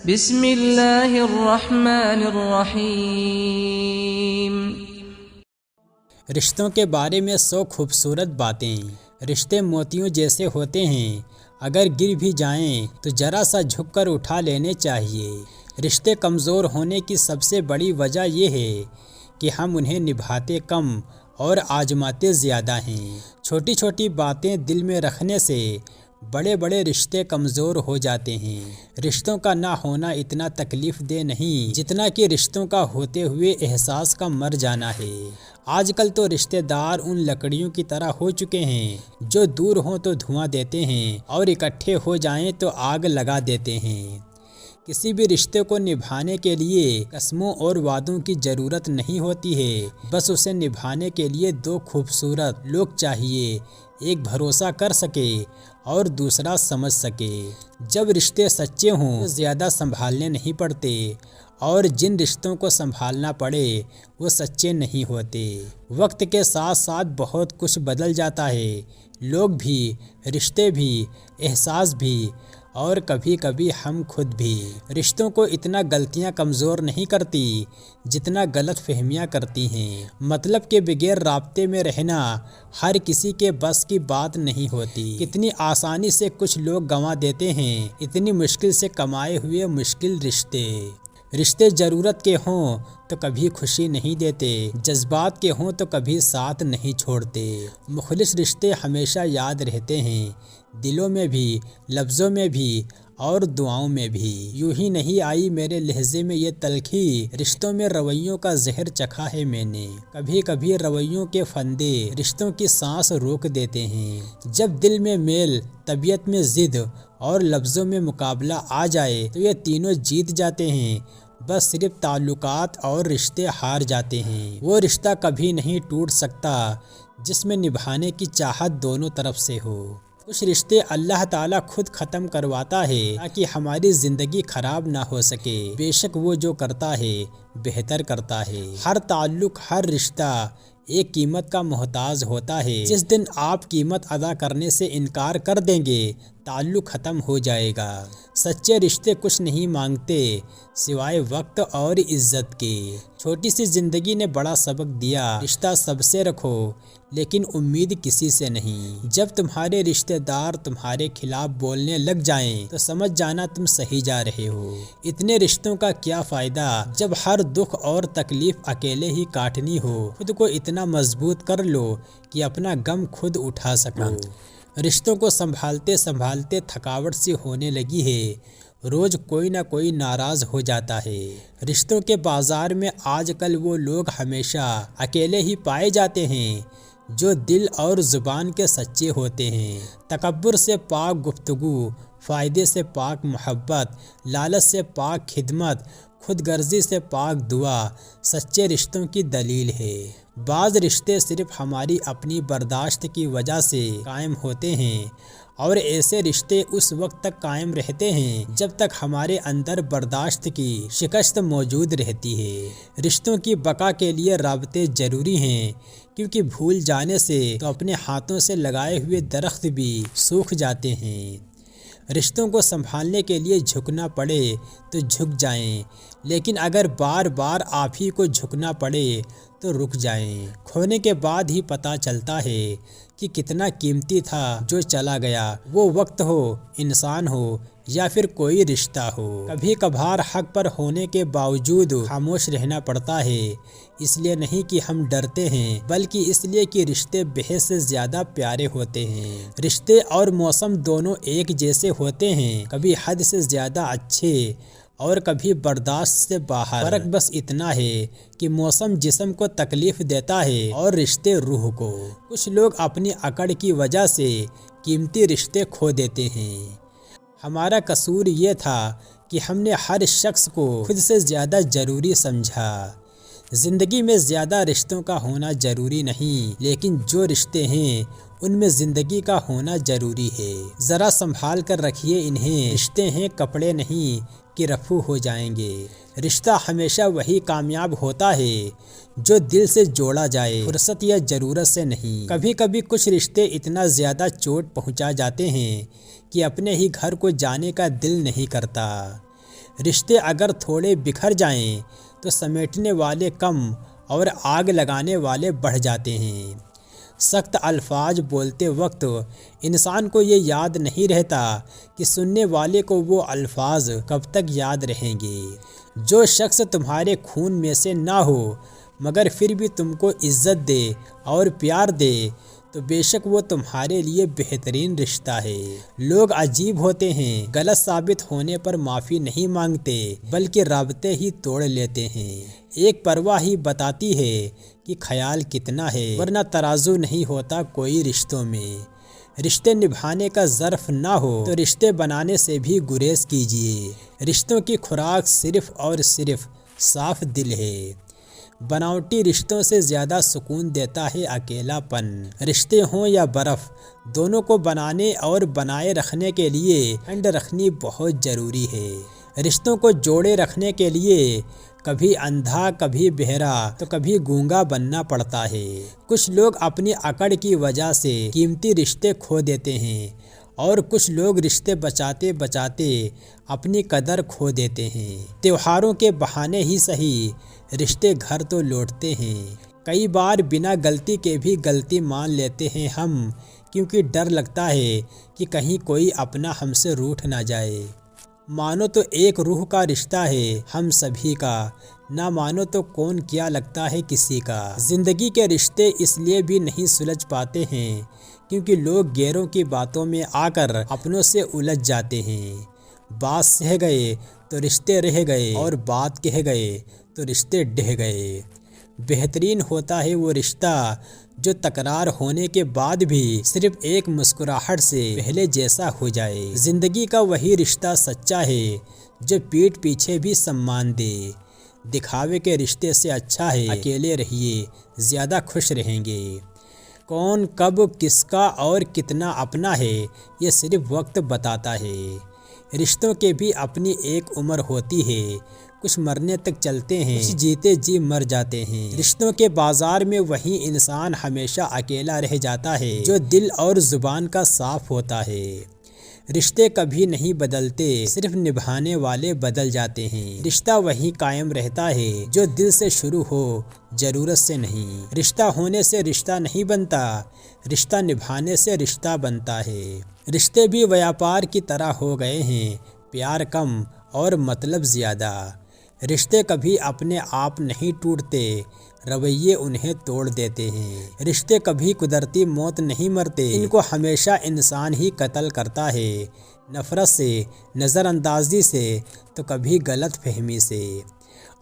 बिस्मिल्लाहिर्रहमानिर्रहीम। रिश्तों के बारे में 100 खूबसूरत बातें। रिश्ते मोतियों जैसे होते हैं, अगर गिर भी जाएं तो जरा सा झुककर उठा लेने चाहिए। रिश्ते कमज़ोर होने की सबसे बड़ी वजह यह है कि हम उन्हें निभाते कम और आजमाते ज़्यादा हैं। छोटी छोटी बातें दिल में रखने से बड़े बड़े रिश्ते कमज़ोर हो जाते हैं। रिश्तों का ना होना इतना तकलीफ़ दे नहीं जितना कि रिश्तों का होते हुए एहसास का मर जाना है। आजकल तो रिश्तेदार उन लकड़ियों की तरह हो चुके हैं जो दूर हों तो धुआं देते हैं और इकट्ठे हो जाएं तो आग लगा देते हैं। किसी भी रिश्ते को निभाने के लिए कसमों और वादों की ज़रूरत नहीं होती है, बस उसे निभाने के लिए 2 खूबसूरत लोग चाहिए, एक भरोसा कर सके और दूसरा समझ सके। जब रिश्ते सच्चे हों तो ज़्यादा संभालने नहीं पड़ते और जिन रिश्तों को संभालना पड़े वो सच्चे नहीं होते। वक्त के साथ साथ बहुत कुछ बदल जाता है, लोग भी, रिश्ते भी, एहसास भी और कभी कभी हम खुद भी। रिश्तों को इतना गलतियां कमज़ोर नहीं करती जितना गलत फहमियाँ करती हैं। मतलब के बगैर राब्ते में रहना हर किसी के बस की बात नहीं होती। कितनी आसानी से कुछ लोग गंवा देते हैं इतनी मुश्किल से कमाए हुए मुश्किल रिश्ते। रिश्ते ज़रूरत के हों तो कभी खुशी नहीं देते, जज्बात के हों तो कभी साथ नहीं छोड़ते। मुखलिस रिश्ते हमेशा याद रहते हैं, दिलों में भी, लफ्ज़ों में भी और दुआओं में भी। यूं ही नहीं आई मेरे लहजे में ये तलखी, रिश्तों में रवैयों का जहर चखा है मैंने। कभी कभी रवैयों के फंदे रिश्तों की सांस रोक देते हैं। जब दिल में मेल, तबीयत में ज़िद और लफ्ज़ों में मुकाबला आ जाए तो ये तीनों जीत जाते हैं। बस सिर्फ ताल्लुकात और रिश्ते हार जाते हैं। वो रिश्ता कभी नहीं टूट सकता जिसमें निभाने की चाहत दोनों तरफ से हो। कुछ रिश्ते अल्लाह ताला खुद ख़त्म करवाता है ताकि हमारी ज़िंदगी ख़राब ना हो सके। बेशक वो जो करता है बेहतर करता है। हर ताल्लुक, हर रिश्ता एक कीमत का मोहताज होता है। जिस दिन आप कीमत अदा करने से इनकार कर देंगे ताल्लुक ख़त्म हो जाएगा। सच्चे रिश्ते कुछ नहीं मांगते सिवाय वक्त और इज्जत के। छोटी सी ज़िंदगी ने बड़ा सबक दिया, रिश्ता सबसे रखो लेकिन उम्मीद किसी से नहीं। जब तुम्हारे रिश्तेदार तुम्हारे खिलाफ बोलने लग जाएं तो समझ जाना तुम सही जा रहे हो। इतने रिश्तों का क्या फ़ायदा जब हर दुख और तकलीफ़ अकेले ही काटनी हो। खुद को इतना मजबूत कर लो कि अपना गम खुद उठा सको। रिश्तों को संभालते संभालते थकावट सी होने लगी है, रोज़ कोई ना कोई नाराज़ हो जाता है। रिश्तों के बाज़ार में आजकल वो लोग हमेशा अकेले ही पाए जाते हैं जो दिल और ज़ुबान के सच्चे होते हैं। तकब्बुर से पाक गुफ्तगू, फ़ायदे से पाक मोहब्बत, लालच से पाक खिदमत, खुदगर्जी से पाक दुआ सच्चे रिश्तों की दलील है। बाज़ रिश्ते सिर्फ हमारी अपनी बर्दाश्त की वजह से कायम होते हैं और ऐसे रिश्ते उस वक्त तक कायम रहते हैं जब तक हमारे अंदर बर्दाश्त की शिकस्त मौजूद रहती है। रिश्तों की बका के लिए राब्ते ज़रूरी हैं क्योंकि भूल जाने से तो अपने हाथों से लगाए हुए दरख्त भी सूख जाते हैं। रिश्तों को संभालने के लिए झुकना पड़े तो झुक जाएं, लेकिन अगर बार बार आप ही को झुकना पड़े तो रुक जाएं। खोने के बाद ही पता चलता है कि कितना कीमती था जो चला गया, वो वक्त हो, इंसान हो या फिर कोई रिश्ता हो। कभी कभार हक पर होने के बावजूद खामोश रहना पड़ता है, इसलिए नहीं कि हम डरते हैं बल्कि इसलिए कि रिश्ते बेहद से ज़्यादा प्यारे होते हैं। रिश्ते और मौसम दोनों एक जैसे होते हैं, कभी हद से ज़्यादा अच्छे और कभी बर्दाश्त से बाहर। फ़र्क बस इतना है कि मौसम जिस्म को तकलीफ़ देता है और रिश्ते रूह को। कुछ लोग अपनी अकड़ की वजह से कीमती रिश्ते खो देते हैं। हमारा कसूर ये था कि हमने हर शख्स को खुद से ज़्यादा ज़रूरी समझा। ज़िंदगी में ज़्यादा रिश्तों का होना ज़रूरी नहीं, लेकिन जो रिश्ते हैं उनमें ज़िंदगी का होना ज़रूरी है। ज़रा संभाल कर रखिए इन्हें, रिश्ते हैं कपड़े नहीं कि रफू हो जाएंगे। रिश्ता हमेशा वही कामयाब होता है जो दिल से जोड़ा जाए, फुर्सत या ज़रूरत से नहीं। कभी कभी कुछ रिश्ते इतना ज़्यादा चोट पहुंचा जाते हैं कि अपने ही घर को जाने का दिल नहीं करता। रिश्ते अगर थोड़े बिखर जाएं तो समेटने वाले कम और आग लगाने वाले बढ़ जाते हैं। सख्त अल्फाज बोलते वक्त इंसान को ये याद नहीं रहता कि सुनने वाले को वो अल्फाज कब तक याद रहेंगे। जो शख्स तुम्हारे खून में से ना हो मगर फिर भी तुमको इज्जत दे और प्यार दे तो बेशक वो तुम्हारे लिए बेहतरीन रिश्ता है। लोग अजीब होते हैं, गलत साबित होने पर माफ़ी नहीं मांगते बल्कि राब्ते ही तोड़ लेते हैं। एक परवाह ही बताती है कि ख्याल कितना है, वरना तराजू नहीं होता कोई रिश्तों में। रिश्ते निभाने का ज़र्फ ना हो तो रिश्ते बनाने से भी गुरेज कीजिए। रिश्तों की खुराक सिर्फ़ और सिर्फ साफ दिल है। बनावटी रिश्तों से ज़्यादा सुकून देता है अकेलापन। रिश्ते हों या बर्फ़, दोनों को बनाने और बनाए रखने के लिए ठंड रखनी बहुत ज़रूरी है। रिश्तों को जोड़े रखने के लिए कभी अंधा, कभी बहरा तो कभी गूंगा बनना पड़ता है। कुछ लोग अपनी अकड़ की वजह से कीमती रिश्ते खो देते हैं और कुछ लोग रिश्ते बचाते बचाते अपनी कदर खो देते हैं। त्योहारों के बहाने ही सही रिश्ते घर तो लौटते हैं। कई बार बिना गलती के भी गलती मान लेते हैं हम, क्योंकि डर लगता है कि कहीं कोई अपना हमसे रूठ ना जाए। मानो तो एक रूह का रिश्ता है हम सभी का, ना मानो तो कौन क्या लगता है किसी का। जिंदगी के रिश्ते इसलिए भी नहीं सुलझ पाते हैं क्योंकि लोग गैरों की बातों में आकर अपनों से उलझ जाते हैं। बात सह गए तो रिश्ते रह गए और बात कह गए तो रिश्ते ढह गए। बेहतरीन होता है वो रिश्ता जो तकरार होने के बाद भी सिर्फ एक मुस्कुराहट से पहले जैसा हो जाए। जिंदगी का वही रिश्ता सच्चा है जो पीठ पीछे भी सम्मान दे। दिखावे के रिश्ते से अच्छा है अकेले रहिए, ज़्यादा खुश रहेंगे। कौन कब किसका और कितना अपना है ये सिर्फ वक्त बताता है। रिश्तों के भी अपनी एक उम्र होती है, कुछ मरने तक चलते हैं, कुछ जीते जी मर जाते हैं। रिश्तों के बाजार में वही इंसान हमेशा अकेला रह जाता है जो दिल और जुबान का साफ होता है। रिश्ते कभी नहीं बदलते, सिर्फ निभाने वाले बदल जाते हैं। रिश्ता वही कायम रहता है जो दिल से शुरू हो, ज़रूरत से नहीं। रिश्ता होने से रिश्ता नहीं बनता, रिश्ता निभाने से रिश्ता बनता है। रिश्ते भी व्यापार की तरह हो गए हैं, प्यार कम और मतलब ज़्यादा। रिश्ते कभी अपने आप नहीं टूटते, रवैये उन्हें तोड़ देते हैं। रिश्ते कभी कुदरती मौत नहीं मरते, इनको हमेशा इंसान ही कत्ल करता है। नफ़रत से, नज़रअंदाजी से तो कभी गलत फहमी से।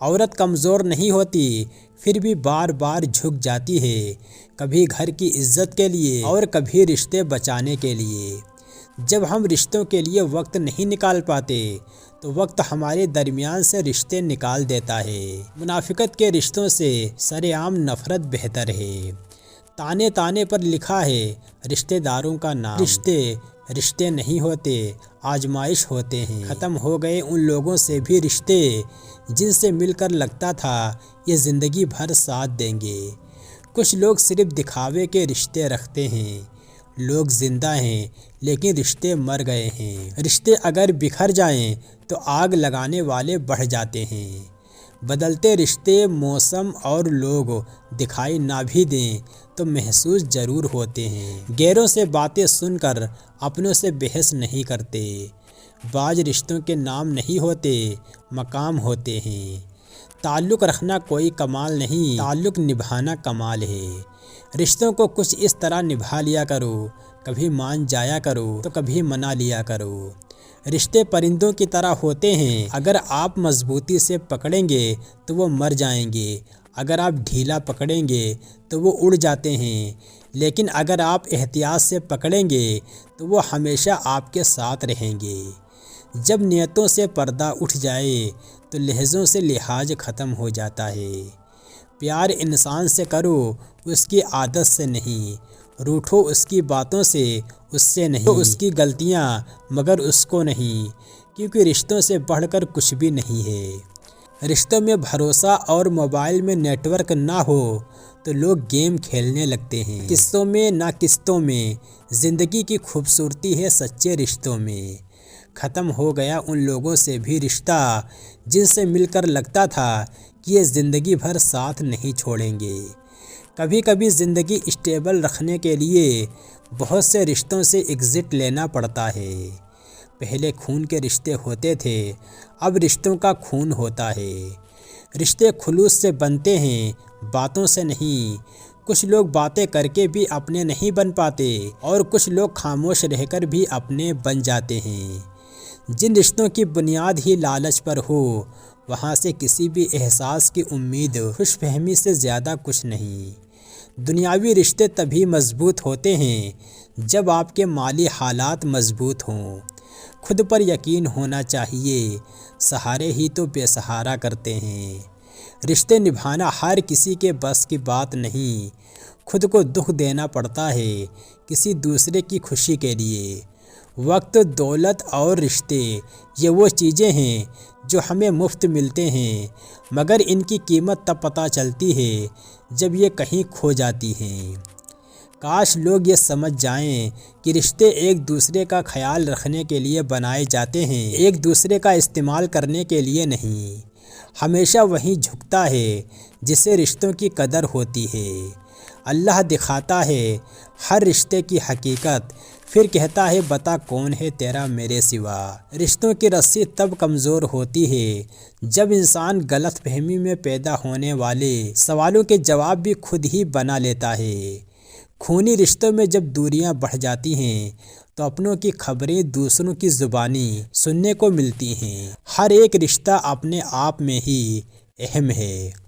औरत कमज़ोर नहीं होती फिर भी बार बार झुक जाती है, कभी घर की इज्जत के लिए और कभी रिश्ते बचाने के लिए। जब हम रिश्तों के लिए वक्त नहीं निकाल पाते तो वक्त हमारे दरमियान से रिश्ते निकाल देता है। मुनाफिकत के रिश्तों से सरेआम नफ़रत बेहतर है। ताने ताने पर लिखा है रिश्तेदारों का नाम। रिश्ते नहीं होते, आजमाइश होते हैं। ख़त्म हो गए उन लोगों से भी रिश्ते जिनसे मिलकर लगता था ये ज़िंदगी भर साथ देंगे। कुछ लोग सिर्फ दिखावे के रिश्ते रखते हैं। लोग जिंदा हैं लेकिन रिश्ते मर गए हैं। रिश्ते अगर बिखर जाएं तो आग लगाने वाले बढ़ जाते हैं। बदलते रिश्ते मौसम और लोग दिखाई ना भी दें तो महसूस ज़रूर होते हैं। गैरों से बातें सुनकर अपनों से बहस नहीं करते। बाज रिश्तों के नाम नहीं होते, मकाम होते हैं। ताल्लुक़ रखना कोई कमाल नहीं, ताल्लुक़ निभाना कमाल है। रिश्तों को कुछ इस तरह निभा लिया करो, कभी मान जाया करो तो कभी मना लिया करो। रिश्ते परिंदों की तरह होते हैं, अगर आप मजबूती से पकड़ेंगे तो वो मर जाएंगे, अगर आप ढीला पकड़ेंगे तो वो उड़ जाते हैं, लेकिन अगर आप एहतियात से पकड़ेंगे तो वो हमेशा आपके साथ रहेंगे। जब नियतों से पर्दा उठ जाए तो लहज़ों से लिहाज ख़त्म हो जाता है। प्यार इंसान से करो, उसकी आदत से नहीं। रूठो उसकी बातों से, उससे नहीं। तो उसकी गलतियाँ मगर उसको नहीं, क्योंकि रिश्तों से बढ़कर कुछ भी नहीं है। रिश्तों में भरोसा और मोबाइल में नेटवर्क ना हो तो लोग गेम खेलने लगते हैं। किस्तों में ना किस्तों में, ज़िंदगी की खूबसूरती है सच्चे रिश्तों में। ख़त्म हो गया उन लोगों से भी रिश्ता जिनसे मिलकर लगता था कि ये ज़िंदगी भर साथ नहीं छोड़ेंगे। कभी कभी ज़िंदगी स्टेबल रखने के लिए बहुत से रिश्तों से एग्ज़िट लेना पड़ता है। पहले खून के रिश्ते होते थे, अब रिश्तों का खून होता है। रिश्ते खुलूस से बनते हैं, बातों से नहीं। कुछ लोग बातें करके भी अपने नहीं बन पाते और कुछ लोग खामोश रहकर भी अपने बन जाते हैं। जिन रिश्तों की बुनियाद ही लालच पर हो, वहाँ से किसी भी एहसास की उम्मीद खुशफहमी से ज़्यादा कुछ नहीं। दुनियावी रिश्ते तभी मजबूत होते हैं जब आपके माली हालात मजबूत हों। खुद पर यकीन होना चाहिए, सहारे ही तो बेसहारा करते हैं। रिश्ते निभाना हर किसी के बस की बात नहीं। खुद को दुख देना पड़ता है किसी दूसरे की खुशी के लिए। वक्त, दौलत और रिश्ते ये वो चीज़ें हैं जो हमें मुफ्त मिलते हैं, मगर इनकी कीमत तब पता चलती है जब ये कहीं खो जाती हैं। काश लोग ये समझ जाएं कि रिश्ते एक दूसरे का ख्याल रखने के लिए बनाए जाते हैं, एक दूसरे का इस्तेमाल करने के लिए नहीं। हमेशा वही झुकता है जिसे रिश्तों की कदर होती है। अल्लाह दिखाता है हर रिश्ते की हकीकत, फिर कहता है बता कौन है तेरा मेरे सिवा। रिश्तों की रस्सी तब कमज़ोर होती है जब इंसान गलतफहमी में पैदा होने वाले सवालों के जवाब भी खुद ही बना लेता है। खूनी रिश्तों में जब दूरियां बढ़ जाती हैं तो अपनों की खबरें दूसरों की ज़ुबानी सुनने को मिलती हैं। हर एक रिश्ता अपने आप में ही अहम है।